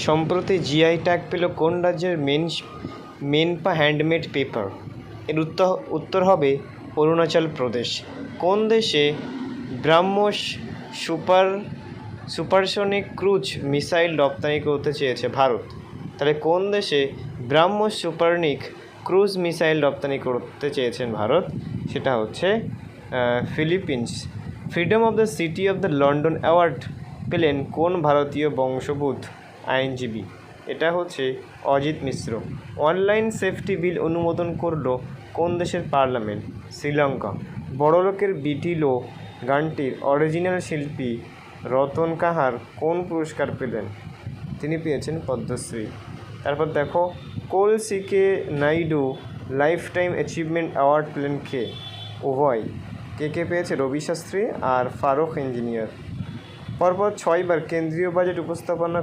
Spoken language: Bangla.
সম্প্রতি জিআই ট্যাগ পেল কোন রাজ্যের মেনপা হ্যান্ডমেড পেপার? এর উত্তর হবে অরুণাচল প্রদেশ। কোন দেশে ব্রাহ্মস সুপারসনিক ক্রুজ মিসাইল রপ্তানি করতে চেয়েছে? ভারত। তাহলে কোন দেশে ব্রাহ্মস সুপারসনিক ক্রুজ মিসাইল রপ্তানি করতে চেয়েছেন ভারত? সেটা হচ্ছে Philippines. Freedom of the city of the London award পেলেন কোন ভারতীয় বংশোদ্ভূত আইনজীবী? এটা হচ্ছে অজিত মিশ্র। অনলাইন সেফটি বিল অনুমোদন করল কোন দেশের পার্লামেন্ট? শ্রীলঙ্কা। বড়লোকের বিটি লো গানটির অরিজিনাল শিল্পী রতন কাহার কোন পুরস্কার পেলেন? তিনি পেয়েছেন পদ্মশ্রী। তারপর দেখো, কলসিকে Naidu lifetime achievement award পেলেন কে? উভয়। কে পেয়েছে? রবি শাস্ত্রী আর ফারুক ইঞ্জিনিয়ার। পরপর 6বার কেন্দ্রীয় বাজেট উপস্থাপনা